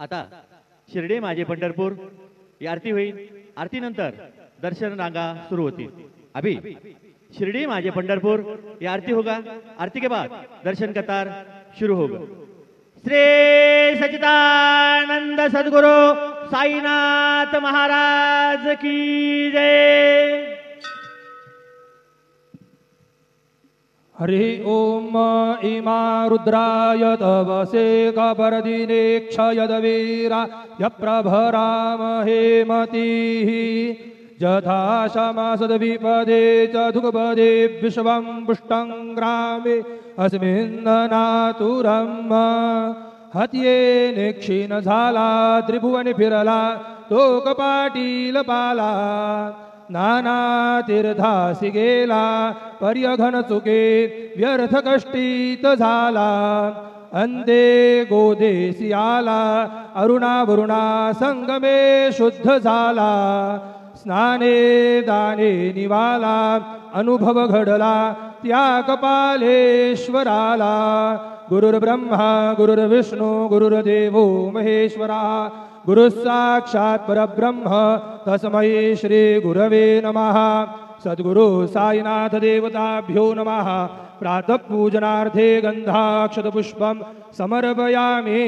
आता शिर्डी माझे पंढरपूर ही आरती होईल। आरतीनंतर दर्शन रांगा सुरू होतील। अभी शिरडी माझे पंढरपुर ये आरती होगा। आरती के बाद दर्शन कतार शुरू होगा। श्री सच्चिदानंद सद्गुरु साईनाथ महाराज की जय। हरि ओम इमा रुद्राय तवसे कपर्दिने क्षयदवीरा यप्रभराम हेमतिः यथा समासद्विपदे च दुःखपदे विश्वं पुष्टं ग्रामे अस्मिन्ननातुरम् हत्ये निक्षीण झाला त्रिभुवनी फिरला तो कपाटील पाला नाना तीर्थासी गेला पर्यघन चुके व्यर्थ कष्टीत झाला अंते गोदेसी आला अरुणा वरुणा संगमे शुद्ध झाला स्नाने दाने निवाला अनुभव घडला त्या कपालेश्वराला गुरुर्ब्रह्मा गुरुर्विष्णू गुरुर्देवो महेश्वरा गुरु साक्षात् परब्रह्म तस्मै श्री गुरवे नमः। सद्गुरु साईनाथ देवताभ्यो नमः। प्रातः पूजनार्थे गन्धाक्षतपुष्पं समर्पयामि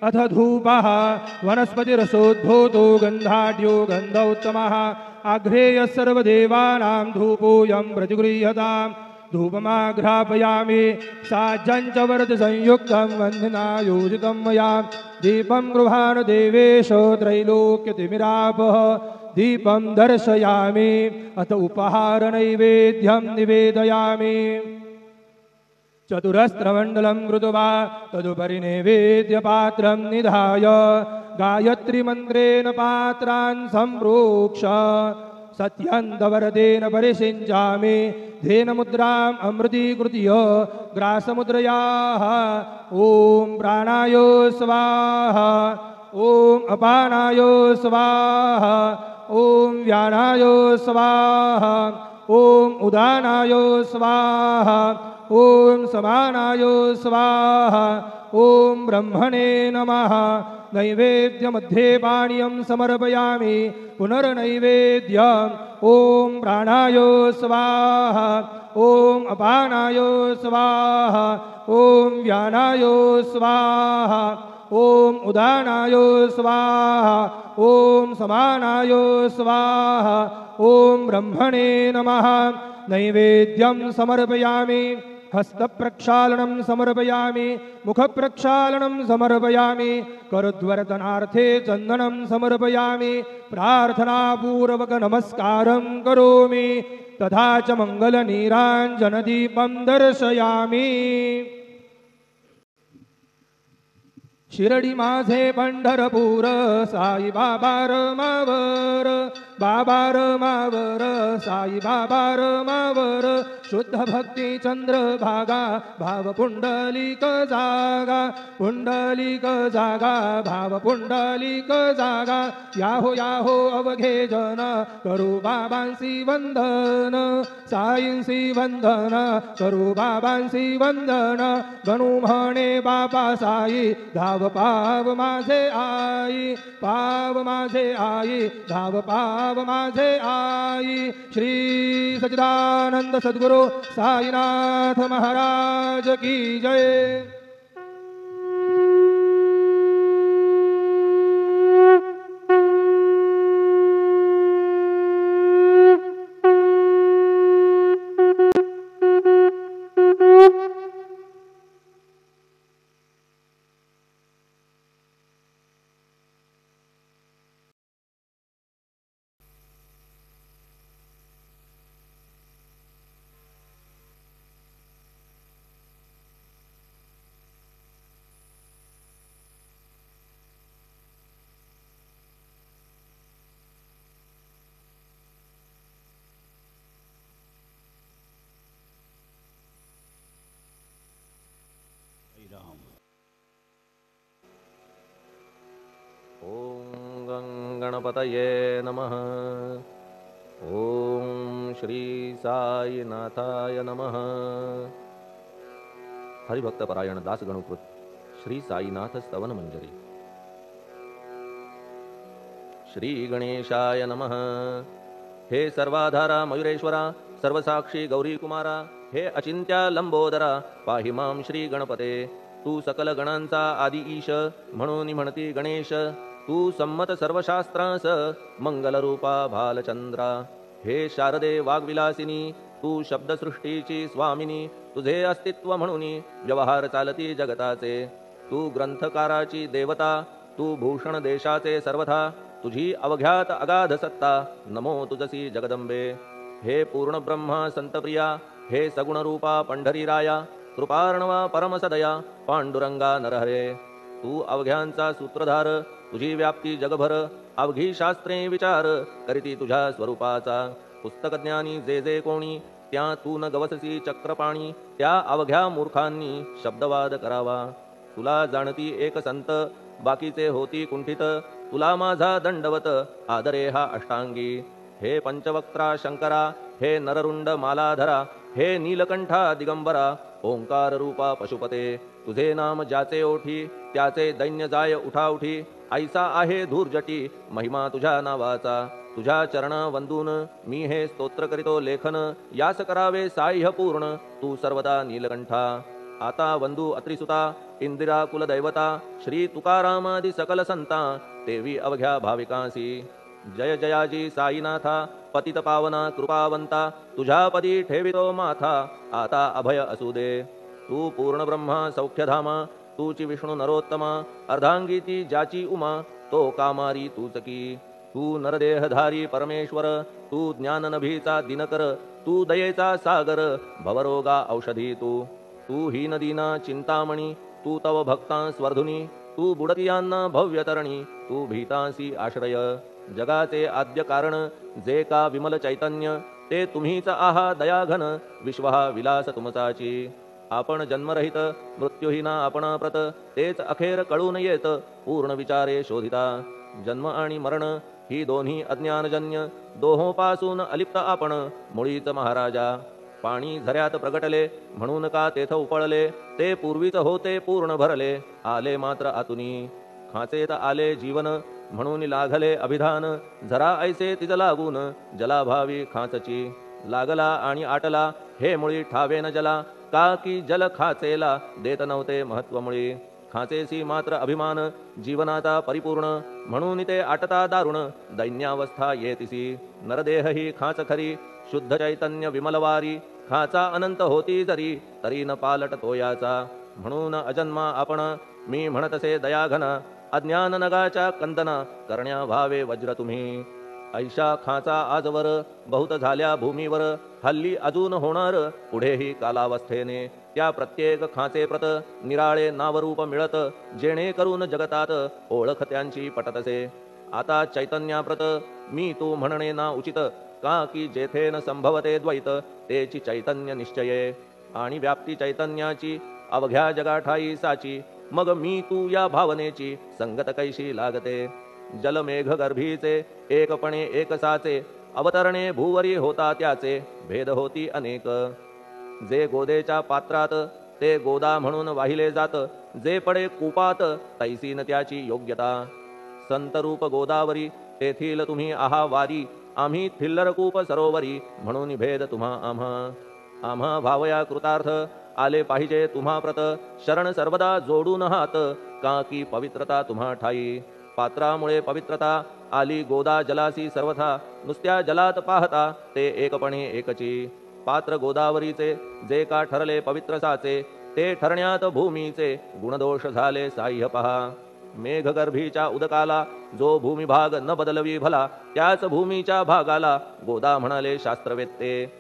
अथ धूपः वनस्पतिरसोद्भूतो गन्धाढ्यो गन्धोत्तमः आघ्रेयः सर्वदेवानां धूपोऽयं प्रतिगृह्यताम् धूपमाघ्रापयामि साज्यञ्च वरदसंयुक्तं वन्दना योजितं मया दीपं गृहाण देवेश त्रैलोक्यतिमिरापः दीपं दर्शयामि अथ उपहारनैवेद्यं निवेदयामि चतुरस्रमण्डलं कृत्वा तदुपरि नैवेद्यपात्रं निधाय गायत्रीमन्त्रेण पात्रान् सम्प्रोक्ष सत्यन्तवरदेन परिषिञ्चामि धेनमुद्राम् अमृतीकृत्य ग्रासमुद्रयाः ॐ प्राणाय स्वाहा ॐ अपानाय स्वाहा ॐ व्यानाय स्वाहा ॐ उदानाय स्वाहा ॐ समानाय स्वाहा ॐ ब्रह्मणे नमः। नैवेद्यमध्ये पानीयं समर्पयामि पुनर्नैवेद्यम् ॐ प्राणाय स्वाहा ॐ अपानाय स्वाहा ॐ व्यानाय स्वाहा ॐ उदानाय स्वाहा ॐ समानाय स्वाहा ॐ ब्रह्मणे नमः। नैवेद्यं समर्पयामि हस्तप्रक्षालनं समर्पयामि मुखप्रक्षालनं समर्पयामि करद्वरदनार्थे चन्दनं समर्पयामि प्रार्थनापूर्वक नमस्कारं करोमि तथा च मङ्गलनीराञ्जनदीपं दर्शयामि। शिरडी माझे पंढरपूर साई बाबा रमावर बाबा रमावर साई बाबा रमावर शुद्ध भक्ती चंद्रभागा भाव पुंडलिक जागा पुंडलिक जागा भाव पुंडलिक जागा याहो अवघे जन करू बाबांसी वंदन साईंसी वंदन करू बाबांसी वंदन गणू म्हणे बाबा साई धाव पाव माझे आई पाव माझे आई धाव पाव माझे आई। श्री सच्चिदानंद सद्गुरु साईनाथ महाराज की जय। गणपतये नमः। ओम श्री साईनाथाय नमः। हरिभक्तपरायण दासगणुकृत श्री साईनाथ स्तवन मंजरी। श्री गणेशाय नमः। हे सर्वाधारा मयुरेश्वरा, सर्वसाक्षी गौरी कुमारा, हे अचिंत्या लंबोदरा, पाहि मां श्री गणपते। तू सकल गणांचा आदि ईश, म्हणून म्हणती गणेश। तू संमत सर्वशास्त्रांस, मंगलरूपा भालचंद्रा। हे शारदे वाग्विलासिनी, तू शब्दसृष्टीची स्वामिनी। तुझे अस्तित्व म्हणून व्यवहार चालती जगताचे। तू ग्रंथकाराची देवता, तू भूषण देशाचे सर्वथा। तुझी अवघ्यात अगाध सत्ता, नमो तुझसी जगदंबे। हे पूर्ण ब्रह्मा संतप्रिया, हे सगुण रूपा पंढरीराया। कृपार्णवा परमसदया, पांडुरंगा नरहरे। तू अवघ्यांचा सूत्रधार, तुझी व्याप्ती जगभर। अवघी शास्त्रे विचार, करीती तुझ्या स्वरूपाचा। पुस्तकज्ञानी जे जे कोणी, त्या तू न गवससी चक्रपाणी। त्या अवघ्या मूर्खांनी शब्दवाद करावा। तुला जाणती एक संत, बाकीचे होती कुंठित। तुला माझा दंडवत, आदरे हा अष्टांगी। हे पंचवक्त्रा शंकरा, हे नररुंड मालाधरा। हे नीलकंठा दिगंबरा, ओंकार रूपा पशुपते। तुझे नाम ज्याचे ओठी, त्याचे दैन्य जाय उठाउठी। ऐसा आहे धूर्जटी, महिमा तुझ्या नावाचा। तुझ्या चरणा वंदून मी हे स्तोत्र करीतो लेखन। यास करावे साह्य पूर्ण, तू सर्वदा नीलकंठा। आता वंदू अत्रिसुता, इंदिरा कुलदैवता। श्री तुकारामादि सकल संता, देवी अवघ्या भाविकांसी। जय जयाजी साईनाथा, पतित पावना कृपावंता। तुझ्या पदी ठेवितो माथा, आता अभय असू दे। तू पूर्ण ब्रह्मा सौख्यधामा, तूची विष्णू नरोत्तमा। अर्धांगी ती ज्याची उमा, तो कामारी तूच की। तू नरदेहधारी परमेश्वर, तू ज्ञाननभीचा दिनकर। तू दयेचा सागर, भवरोगा औषधी तू। तू हीनदीना चिंतामणी, तू तव भक्तां स्वर्धुनी। तू बुडतियांना भव्यतरणी, तू भीतांसी आश्रय। जगाचे आद्य कारण, जे का विमल चैतन्य। ते तुम्हीच आहा दयाघन, विश्व हा विलास तुमचाची। आपण जन्मरहित, मृत्यूहीना आपणाप्रत। तेच अखेर कळून येत, पूर्ण विचारे शोधिता। जन्म आणि मरण ही दोन्ही अज्ञानजन्य। दोहोपासून अलिप्त आपण, मुळीच महाराजा। पाणी झऱ्यात प्रगटले, म्हणून का तेथ उपळले। ते पूर्वीच होते पूर्ण भरले, आले मात्र आतुनी। खाचेत आले जीवन, म्हणून लागले अभिधान। झरा ऐसे तिज लागून, जलाभावी खाचची। लागला आणि आटला, हे मुळी ठावे न जला। का की जल खाचेला, देत नव्हते महत्व मुळी। खाचेसी मात्र अभिमान, जीवनाचा परिपूर्ण। म्हणून ते आटता दारुण, दैन्यावस्था येतिसी। नरदेह ही खाच खरी, शुद्ध चैतन्य विमलवारी। खाचा अनंत होती जरी, तरी न पालट तोयाचा। म्हणून अजन्मा आपण, मी म्हणतसे दयाघन। अज्ञान नगाच्या कंदना, करण्या व्हावे वज्र तुम्ही। ऐशा खाचा आजवर, बहुत झाल्या भूमीवर। हल्ली अजून होणार, पुढेही कालावस्थेने। त्या प्रत्येक खाचे प्रत, निराळे नावरूप मिळत। जेणेकरून जगतात, ओळख त्यांची पटतसे। आता चैतन्याप्रत, मी तू म्हणणे ना उचित। का की जेथे न संभवते द्वैत, तेची चैतन्य निश्चये। आणि व्याप्ती चैतन्याची, अवघ्या जगाठाई साची। मग मी तू या भावनेची, संगत कैशी लागते। जलमेघ गर्भीचे, एकपणे एकसाचे। अवतरणे भूवरी होता त्याचे, भेद होती अनेक। जे गोदेच्या पात्रात, ते गोदा म्हणून वाहिले जात। जे पडे कूपात, तैसीन त्याची योग्यता। संतरूप गोदावरी, तेथील तुम्ही आहा वारी। आम्ही थिल्लर कूप सरोवरी, म्हणून भेद तुम्हा आम्हा। आम्हा भावया कृतार्थ, आले पाहिजे तुम्हा प्रत। शरण सर्वदा जोडून हात, का की पवित्रता तुम्हा ठाई। पात्रामुळे पवित्रता, आली गोदा जलासी सर्वथा। नुसत्या जलात पाहता, ते एकपणे एकची। पात्र गोदावरीचे, जे का ठरले पवित्र साचे। ते ठरण्यात भूमीचे, गुणदोष झाले साह्य पहा। मेघगर्भीच्या उदकाला, जो भूमिभाग न बदलवी भला। त्याच भूमीच्या भागाला, गोदा म्हणाले शास्त्रवेत्ते।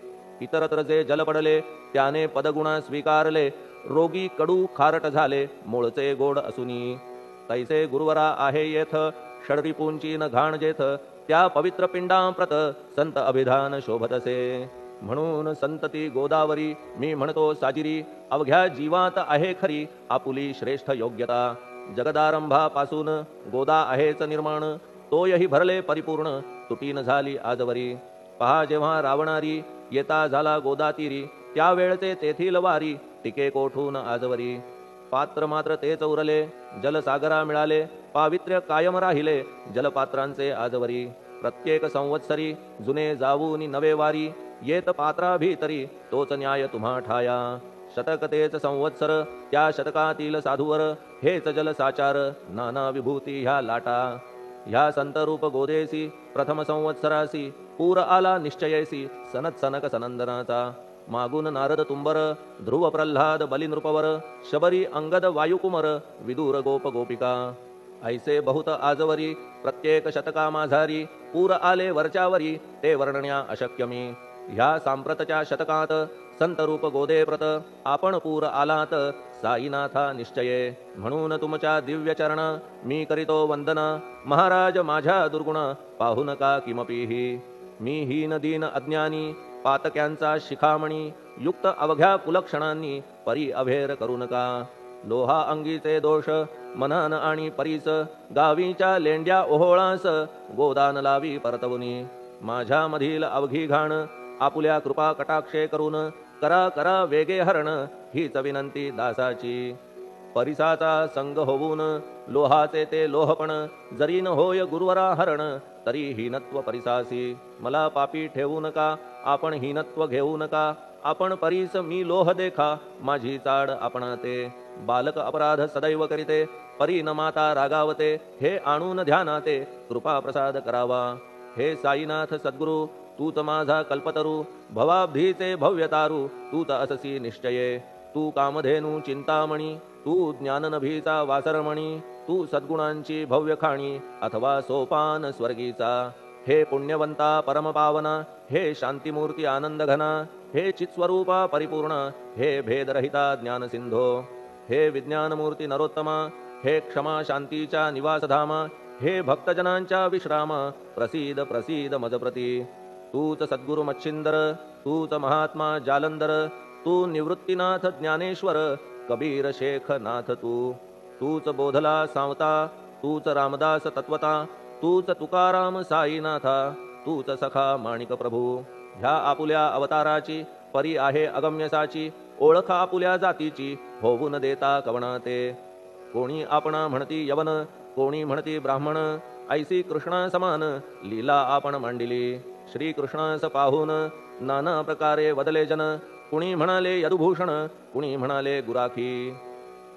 इतरत्र जे जल पडले, त्याने पदगुणा स्वीकारले। रोगी कडू खारट झाले, मूळचे गोड असुनी। तैसे गुरुवरा आहे येथ, षडरिपूंची न घाण जेथ। त्या पवित्र पिंडांप्रत, संत अभिधान शोभतसे। म्हणून संतती गोदावरी, मी म्हणतो साजिरी। अवघ्या जीवात आहे खरी, आपुली श्रेष्ठ योग्यता। जगदारंभापासून, गोदा आहेच निर्माण। तोयही भरले परिपूर्ण, तुटीन झाली आजवरी। पहा जेव्हा रावणारी, येता झाला गोदातीरी। त्यावेळचे तेथील वारी, टिके कोठून आजवरी। पात्र मात्र तेच उरले, जलसागरा मिळाले, पावित्र्य कायम राहिले जलपात्रांचे आजवरी. प्रत्येक संवत्सरी जुने जाऊनी नवे वारी, येत पात्रा भीतरी तोच न्याय तुम्हा ठाया. शतक तेच संवत्सर त्या शतकातील साधूवर, हेच जलसाचार नाना विभूती ह्या लाटा. ह्या संतरूप गोदेसी प्रथम संवत्सरासी, पूर आला निश्चयेसी सनत सनक सनंदनाचा. मागून नारद तुंबर, ध्रुव प्रल्हाद बलिनृपवर, शबरी अंगद वायुकुमर, विदूर गोप गोपिका. ऐसे बहुत आजवरी प्रत्येक शतका माझारी, पूर आले वरच्यावरी ते वर्णण्या अशक्यमी. ह्या सांप्रतच्या शतकात संतरूप गोदे प्रत, आपण पूर आलात साईनाथा निश्चये. म्हणून तुमच्या दिव्य चरण मी करीतो वंदना, महाराज माझ्या दुर्गुण पाहू नका किमपीही. मी हीन दीन अज्ञानी पातक्यांचा शिखामणी, युक्त अवघ्या कुलक्षणांनी परी अभेर करू नका. लोहा अंगीचे दोष मनान आणि परीस, गावीच्या लेंड्या ओहोळास गोदान लावी परतवुनी. माझ्या मधील अवघी घाण आपुल्या कृपा कटाक्षे करून, करा करा वेगे हरण हीच विनंती दासाची. परिसाचा संग होऊन लोहाचे ते लोहपण, जरी न होय गुरुवरा हरण तरी हीनत्व परिसासी. मला पापी ठेवू नका आपण हीनत्व घेऊ नका, आपण परीस मी लोह देखा माझी चाड आपणाते. बालक अपराध सदैव करीते परी न माता रागावते, हे आणून ध्यानाते कृपा प्रसाद करावा. हे साईनाथ सद्गुरु तूच माझा कल्पतरू, भवाब्धीचे भव्यतारू तूच अससी निश्चये. तू कामधेनू चिंतामणी, तू ज्ञाननभीचा वासरमणी, तू सद्गुणांची भव्य खाणी अथवा सोपान स्वर्गीचा. हे पुण्यवंता परमपावना, हे शांतिमूर्ती आनंदघना, हे चित्स्वरूपा परिपूर्ण, हे भेदरहिता ज्ञानसिंधो. हे विज्ञानमूर्ती नरोत्तमा, हे क्षमा शांतीच्या निवासधामा, हे भक्तजनांच्या विश्राम प्रसीद प्रसीद मजप्रती. तूच सद्गुरु मच्छिंदर, तूच महात्मा जालंधर, तू निवृत्तीनाथ ज्ञानेश्वर, कबीर शेख नाथ तू. तूच बोधला सांवता, तूच रामदास तत्वता, तूच तुकाराम साईनाथा, तूच सखा माणिक प्रभू. ह्या आपुल्या अवताराची परी आहे अगम्यसाची, ओळख आपुल्या जातीची होऊन देता कवणाते. कोणी आपणा म्हणती यवन, कोणी म्हणती ब्राह्मण, ऐसी कृष्णा समान लीला आपण मांडिली. श्री कृष्णास पाहून नाना प्रकारे वदले जन, कुणी म्हणाले यदुभूषण, कुणी म्हणाले गुराखी.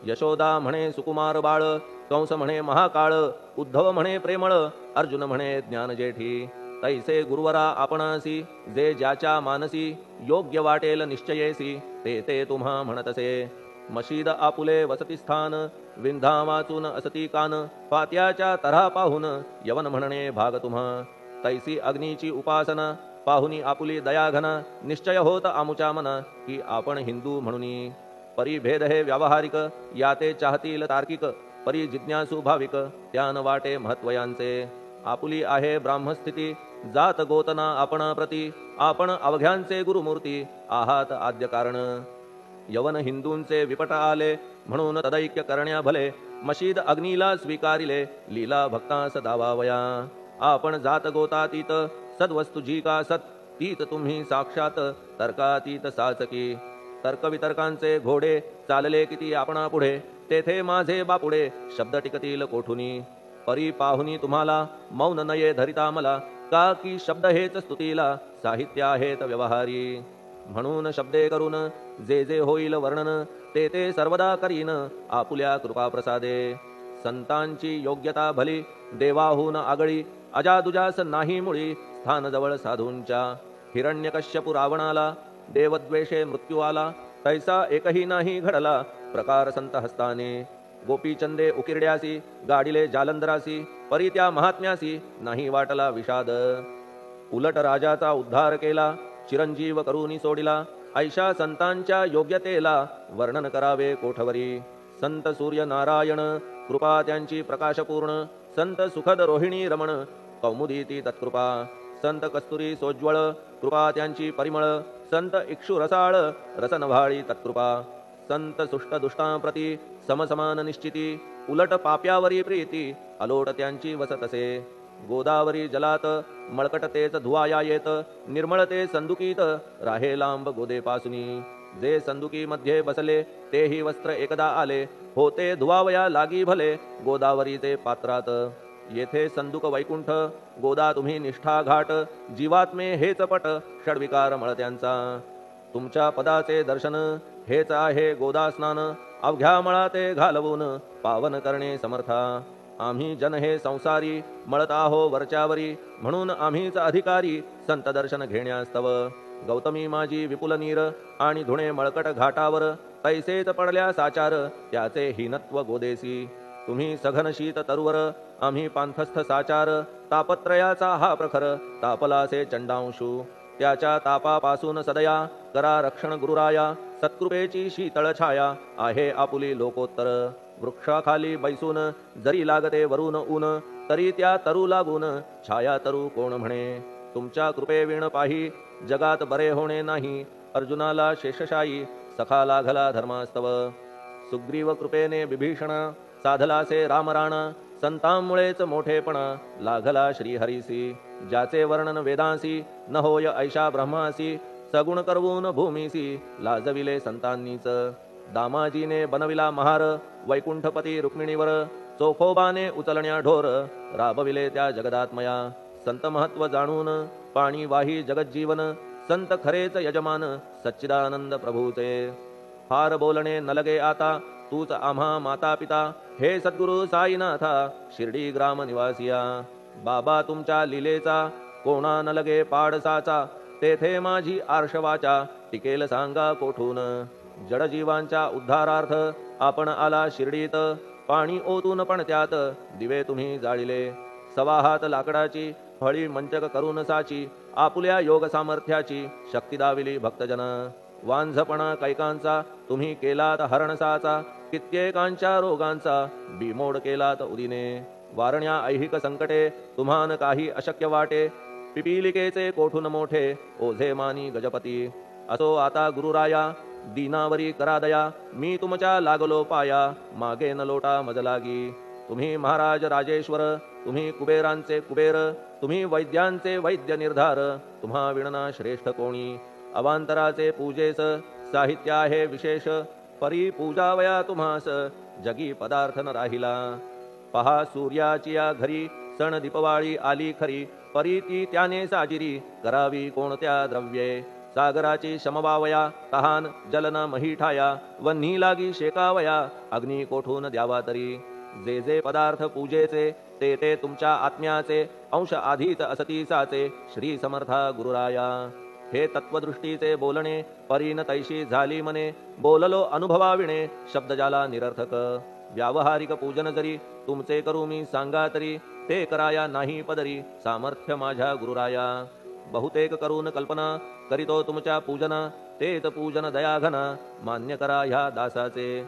यशोदा म्हणे सुकुमार बाळ, कंस म्हणे महाकाळ, उद्धव म्हणे प्रेमळ, अर्जुन म्हणे ज्ञानजेठी. तैसे गुरुवरा आपणासी, जे ज्याच्या मानसी योग्य वाटेल निश्चयेसी, ते ते तुम्हा म्हणतसे. मशीद आपुले वसतिस्थान, विंधा वाचून असती कान, पात्याच्या तऱ्हा पाहून यवन म्हणणे भाग तुम्हा. तैसी अग्नीची उपासना पाहुनी आपुली दयाघना, निश्चय होत आमुच्या मना की आपण हिंदू म्हणूनी. परी भेद हे व्यावहारिक, याते चाहतील तार्किक, परी जिज्ञासू भाविक त्यान वाटे महत्वयांचे. आपुली आहे ब्राह्मस्थिती, जात गोतना आपणा प्रती, आपण अवघ्यांचे गुरुमूर्ती आहात आद्य कारण. यवन हिंदूंचे विपट आले म्हणून तदैक्य करण्या भले, मशीद अग्नीला स्वीकारिले लीला भक्तास दावावया. आपण जात गोतातीत, सद्वस्तु जी का सत, तीत तुम्ही साक्षात तर्कातीत साचकी. तर्कवितर्कांचे घोडे चालले किती आपणा पुढे, तेथे माझे बापुडे शब्द टिकतील कोठुनी. परी पाहुनी तुम्हाला मौन नये धरिता मला, का की शब्द हेच स्तुतीला साहित्य आहेत व्यवहारी. म्हणून शब्दे करून जे जे होईल वर्णन, ते ते सर्वदा करीन आपुल्या कृपा प्रसादे. संतांची योग्यता भली देवाहून आगळी, अजादुजास नाही मुळी स्थान जवळ साधूंच्या. हिरण्यकश्यपु रावणाला देवद्वेषे मृत्यू आला, तैसा एकही नाही घडला प्रकार संत हस्ताने. गोपीचंदे उकिरड्यासी, गाडिले जालंधरासी, परी त्या महात्म्यासी नाही वाटला विषाद. उलट राजाचा उद्धार केला, चिरंजीव करूनी सोडिला, ऐशा संतांच्या योग्यतेला वर्णन करावे कोठवरी. संत सूर्य नारायण कृपा त्यांची प्रकाशपूर्ण, संत सुखद रोहिणी रमण कौमुदी ती तत्कृपा. संत कस्तुरी सोज्वळ कृपा त्यांची परिमळ, संत इक्षु रसाळ रसनभाळी तत्कृपा. संत सुष्ट दुष्टांप्रती समसमान निश्चिती, उलट पाप्यावरी प्रीती अलोट त्यांची वसतसे. गोदावरी जलात मळकट तेच धुवाया येत, निर्मळ ते संदुकीत राहे लांब गोदेपासुनी. जे संदुकी मध्ये बसले तेही वस्त्र एकदा आले, होते धुवावया लागी भले गोदावरीचे पात्रात. येथे संदुक वैकुंठ, गोदा तुम्ही निष्ठा घाट, जीवात्मे हेच पट षडविकार मळत्यांचा. तुमच्या पदाचे दर्शन हेच आहे गोदा स्नान, अवघ्या मळाते घालवून पावन करणे समर्था. आम्ही जन हे संसारी मळत आहो वरच्यावरी, म्हणून आम्हीच अधिकारी संत दर्शन घेण्यास्तव. गौतमी माझी विपुल नीर आणि धुणे मळकट घाटावर, तैसेच पडल्या साचार त्याचे हीनत्व गोदेसी. तुम्ही सघन शीत तरुवर, आम्ही पांथस्थ साचार, तापत्रयाचा हा प्रखर तापलासे चंडांशू. त्याच्या तापापासून सदया करा रक्षण गुरुराया, सत्कृपेची शीतळ छाया आहे आपुली लोकोत्तर. वृक्षाखाली बैसून जरी लागते वरून ऊन, तरी त्या तरू लागून छाया तरू कोण म्हणे. तुमच्या कृपेविण पाही जगात बरे होणे नाही, अर्जुनाला शेषशायी सखा लागला धर्मास्तव. सुग्रीव कृपेने विभीषण साधलासे रामराण, संतांमुळेच मोठेपणा लागला श्रीहरीसी. ज्याचे वर्णन वेदांसी न होय ऐशा ब्रह्मासी, सगुण करवून भूमीसी लाजविले संतांनीच. दामाजीने बनविला महार वैकुंठपती रुक्मिणीवर, चोखोबाने उचलण्या ढोर राबविले त्या जगदात्मया. संत महत्व जाणून पाणी वाही जगज्जीवन, संत खरेच यजमान सच्चिदानंद प्रभूचे. फार बोलणे न लगे आता तूच आम्हा माता पिता, हे सद्गुरु साईनाथा शिर्डी ग्राम निवासिया. बाबा तुमच्या लीलेचा कोणा न लगे पाडसाचा, तेथे माझी आर्षवाचा टिकेल सांगा कोठून. जडजीवांच्या उद्धारार्थ आपण आला शिर्डीत, पाणी ओतून पण त्यात दिवे तुम्ही जाळिले. सवा हात लाकडाची फळी मंचक करून साची, आपुल्या योग सामर्थ्याची शक्ती दाविली भक्तजन. वांझपणा कैकांचा तुम्ही केलात हरणसाचा, कित्येकांच्या रोगांचा बिमोड केलात उदिने. वारण्या ऐहिक संकटे तुम्हान काही अशक्य वाटे, पिपीलिकेचे कोठून मोठे ओझे मानी गजपती. असो आता गुरुराया दीनावरी करा दया, मी तुमच्या लागलो पाया मागे न लोटा मज लागी. तुम्ही महाराज राजेश्वर, तुम्ही कुबेरांचे कुबेर, तुम्ही वैद्यांचे वैद्य निर्धार, तुम्हा विणना श्रेष्ठ कोणी. अवांतराचे पूजेस साहित्य आहे विशेष, परी पूजावया तुम्हास जगी पदार्थ न राहिला. पहा सूर्याची या घरी सण दीपवाळी आली खरी, परी ती त्याने साजिरी करावी कोणत्या द्रव्ये. सागराची शमवावया तहान जलन महीठाया, वन्ही लागी शेकावया अग्नी कोठून द्यावा तरी. जे जे पदार्थ पूजेचे ते ते तुमच्या आत्म्याचे, अंश आधीच असतीसाचे श्री समर्था गुरुराया. हे तत्वदृष्टीचे बोलणे परीन तैशी झाली मने, बोललो अनुभवाविणे शब्द जाला निरर्थक. व्यावहारिक पूजन जरी तुमचे करू मी सांगा तरी, ते कराया नाही पदरी सामर्थ्य माझ्या गुरुराया. बहुतेक करून कल्पना करीतो तुमच्या पूजना, तेच पूजन दयाघन मान्य करा ह्या दासाचे.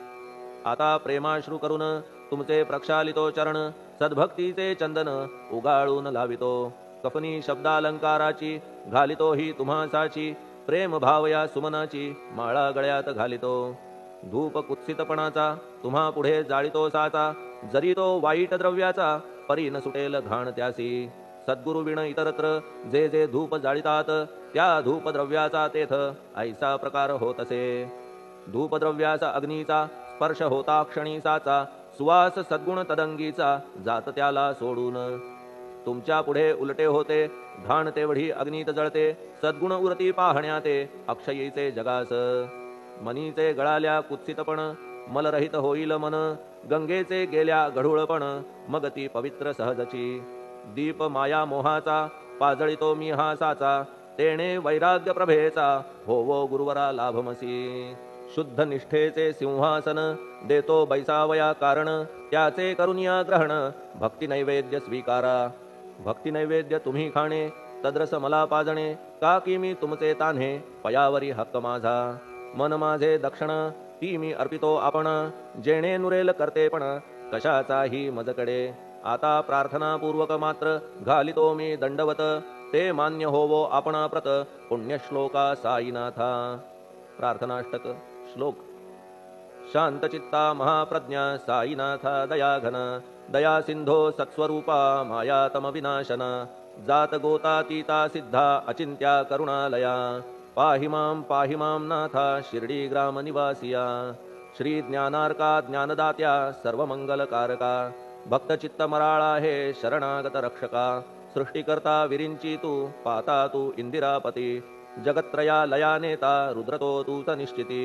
आता प्रेमाश्रू करून तुमचे प्रक्षालितो चरण, सद्भक्तीचे चंदन उगाळून लावितो. कफनी शब्दालंकाराची घालितो ही तुम्हासाची, प्रेम भावया सुमनाची माळा गळ्यात घालितो. धूप कुत्सितपणाचा तुम्हा पुढे जाळितो साचा, जरी तो वाईट द्रव्याचा परी न सुटेल घाण त्यासी. सद्गुरु विण इतरत्र जे जे धूप जाळितात, त्या धूप द्रव्याचा तेथ ऐसा प्रकार होत असे. धूपद्रव्याचा अग्नीचा स्पर्श होता क्षणी साचा, सुवास सद्गुण तदंगीचा जात त्याला सोडून. तुमच्या पुढे उलटे होते घाण तेवढी अग्नीत जळते, सद्गुण उरती पाहण्याते अक्षयीचे जगास. मनीचे गळाल्या कुत्सितपण मलरहित होईल मन, गंगेचे गेल्या गढूळपण मग ती पवित्र सहजची. दीप माया मोहाचा पाजळितो मी हा साचा, तेणे वैराग्य प्रभेचा होवो गुरुवरा लाभमसी. शुद्ध निष्ठेचे सिंहासन देतो बैसावया कारण, त्याचे करुनिया ग्रहण भक्ती नैवेद्य स्वीकारा. भक्ती नैवेद्य तुम्ही खाणे तद्रस मला पाजणे, का की मी तुमचे तान्हे पयावरी हक्क माझा. मन माझे दक्षिण ती मी अर्पितो आपण, जेणे नुरेल करतेपण कशाचाही मजकडे. आता प्रार्थनापूर्वक मात्र घालितो मी दंडवत, ते मान्य होवो आपण प्रत पुण्यश्लोका साईनाथा. प्रार्थनाष्टक श्लोक. शांतचित्ता महाप्रज्ञा साईनाथा दयाघन, दया सिंधो सत्स्वरूपा मायातम विनाशन. जात गोतातीता सिद्धा अचिंत्या करुणालया, पाहि मां नाथा शिर्डी ग्राम निवासिया श्री ज्ञानार्का ज्ञानदात्या सर्वमंगलकारका भक्तचित्त मराळा हे शरणागत रक्षका सृष्टिकर्ता विरिंची तू पाता तू इंदिरापती जगत्त्रया लया नेता रुद्रतो तूच निश्चिती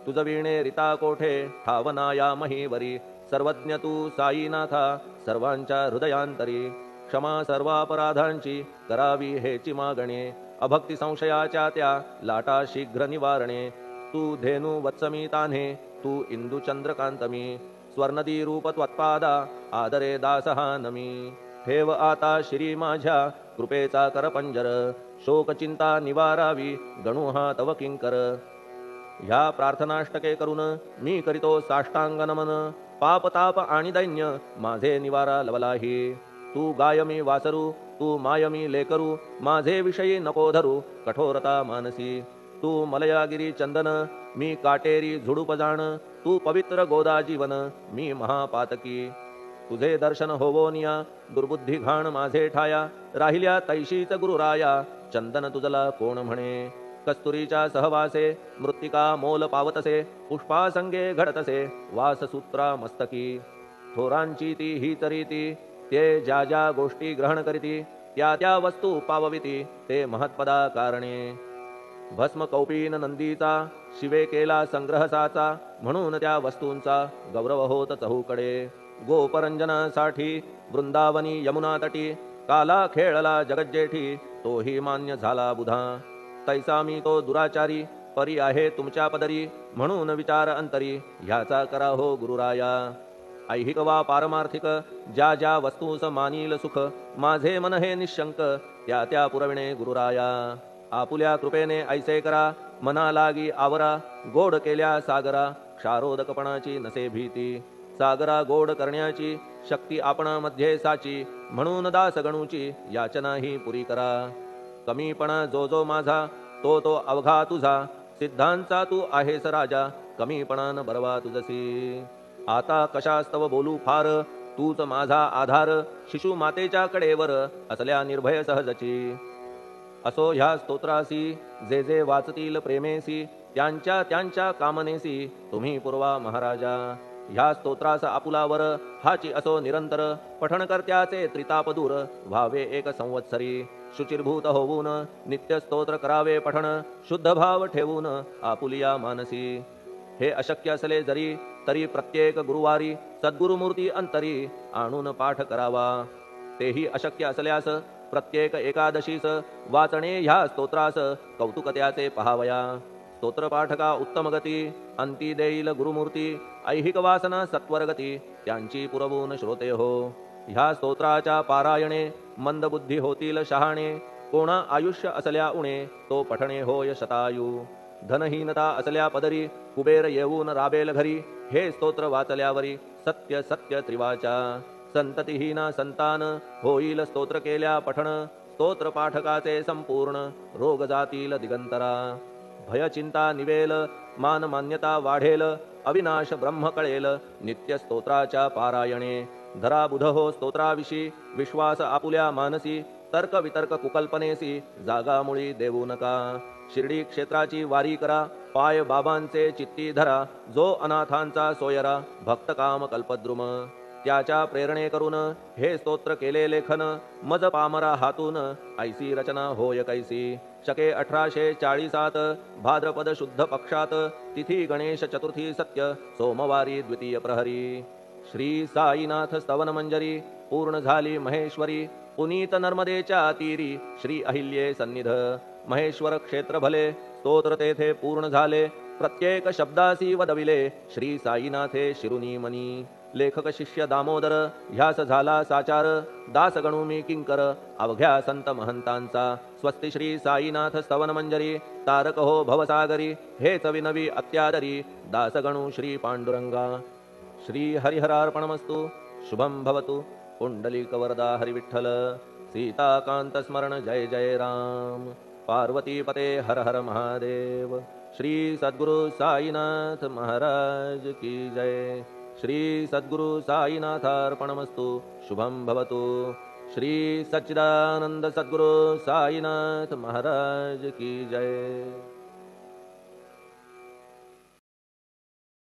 तुझ वीणे रिता कोठे ठावनाया महीवरी सर्वज्ञ तू साईनाथा सर्वांच्या हृदयांतरी क्षमा सर्वापराधांची करावी हेची मागणे अभक्ती संशयाच्या त्या लाटा शीघ्र निवारणे तू धेनू वत्समी तान्हे तू इंदू चंद्रकांतमी स्वर्णदी रूप त्वत्पादा आदरे दासहा नमी ठेव आता श्री माझ्या कृपेचा करपंजर शोकचिंता निवारावी गणू हा तव किंकर ह्या प्रार्थनाष्टके करून मी करीतो साष्टांग नमन पाप ताप आणि दैन्य माझे निवारा लवलाही तू गायमी वासरू तू मायमी लेकरू माझे विषयी नको धरू कठोरता मानसी तू मलयागिरी चंदन मी काटेरी झुडूप जाण तू पवित्र गोदा जीवन मी महापातकी तुझे दर्शन होवोनिया दुर्बुद्धी घाण माझे ठाया राहिल्या तैशीच गुरुराया चंदन तुझला कोण म्हणे कस्तुरीच्या सहवासे मृत्तिका मोल पावतसे पुष्पासंगे घडतसे वाससूत्रा मस्तकी थोरांची ती हीच रीती ते ज्या ज्या गोष्टी ग्रहण करीती त्या त्या वस्तू पावविती ते महत्पदा कारणे भस्म कौपीन नंदीचा शिवे केला संग्रहसाचा म्हणून त्या वस्तूंचा गौरव होत चहूकडे गोपरंजनासाठी वृंदावनी यमुना तटी काला खेळला जगज्जेठी तोही मान्य झाला बुधा तैसा मी तो दुराचारी परी आहे तुमच्या पदरी म्हणून विचार अंतरी ह्याचा करा हो गुरुराया ऐहिक वा पारमार्थिक ज्या ज्या वस्तूस मानील सुख माझे मन हे निशंक त्या त्या पुरविणे गुरुराया आपुल्या कृपेने ऐसे करा मना लागी आवरा गोड केल्या सागरा क्षारोदकपणाची नसे भीती सागरा गोड करण्याची शक्ती आपणामध्ये साची म्हणून दास गणूची याचना ही पुरी करा कमीपणा जो जो माझा तो तो अवघा तुझा सिद्धांचा तू आहेस राजा कमीपणान बरवा तुझसी आता कशास्तव बोलू फार तूच माझा आधार शिशु मातेच्या कडेवर असल्या निर्भय सहजची असो ह्या स्तोत्रासी जे जे वाचतील प्रेमेसी त्यांच्या त्यांच्या कामनेसी तुम्ही पुरवा महाराजा ह्या स्तोत्रास आपुलावर हाची असो निरंतर पठण करत्याचे त्रितापदूर व्हावे एक संवत्सरी शुचिर्भूत होऊन नित्य स्तोत्र करावे पठण शुद्ध भाव ठेवून आपुलिया मानसी हे अशक्य असले जरी तरी प्रत्येक गुरुवारी सद्गुरुमूर्ती अंतरी आणून पाठ करावा तेही अशक्य असल्यास प्रत्येक एकादशीस वाचणे ह्या स्तोत्रास कौतुकत्याचे पहावया स्तोत्रपाठका उत्तम गती अंती देईल गुरुमूर्ती ऐहिक वासना सत्वरगती त्यांची पुरवून श्रोते हो ह्या स्तोत्राच्या पारायणे मंदबुद्धी होतील शहाणे कोणा आयुष्य असल्या उणे तो पठणे होय शतायू धनहीनता असल्या पदरी कुबेर येऊन राबेल घरी हे स्तोत्र वाचल्यावरी सत्य सत्य त्रिवाचा संततिहीना संतान होईल स्तोत्र केल्या पठण स्तोत्र पाठकाचे संपूर्ण रोग जातील दिगंतरा भय चिंता निवेल मान मान्यता वाढेल अविनाश ब्रह्म कळेल नित्य स्तोत्राच्या पारायणे धरा बुध हो स्तोत्राविषयी विश्वास आपुल्या मानसी तर्क वितर्क कुकल्पनेसी जागा मुळी देऊ नका शिर्डी क्षेत्राची वारी करा पाय बाबांचे चित्ती धरा जो अनाथांचा सोयरा भक्त काम कल्पद्रुम त्याच्या प्रेरणे करून हे स्तोत्र केले लेखन मज पामरा हातून ऐसी रचना होय कैसी शके 1840 भाद्रपद शुद्ध पक्षात तिथी गणेश चतुर्थी सत्य सोमवारी द्वितीय प्रहरी श्री साईनाथ स्तवन मंजरी पूर्ण झाली महेश्वरी पुनीत नर्मदेच्या तीरी श्री अहिल्ये सन्निध महेश्वर क्षेत्र भले स्तोत्र तेथे पूर्ण झाले प्रत्येक शब्दासी वदविले श्री साईनाथे शिरुनी मनी लेखक शिष्य दामोदर ह्यास झाला साचार दास गणू मी किंकर अवघ्या संत महंतांचा स्वस्ति श्री साईनाथ स्तवन मंजरी तारक हो भवसागरी हेच विनवी अत्यादरी दास गणू श्री पांडुरंगा श्री हरिहरार्पणमस्तु शुभम भवतु पुंडलिक वरदा हरिविठ्ठल सीताकांत स्मरण जय जय राम पार्वती पते हर हर महादेव श्री सद्गुरु साईनाथ महाराज की जय श्री सद्गुरु साईनाथार्पणमस्तु शुभम भवतु श्री सच्चिदानंद सद्गुरु साईनाथ महाराज की जय।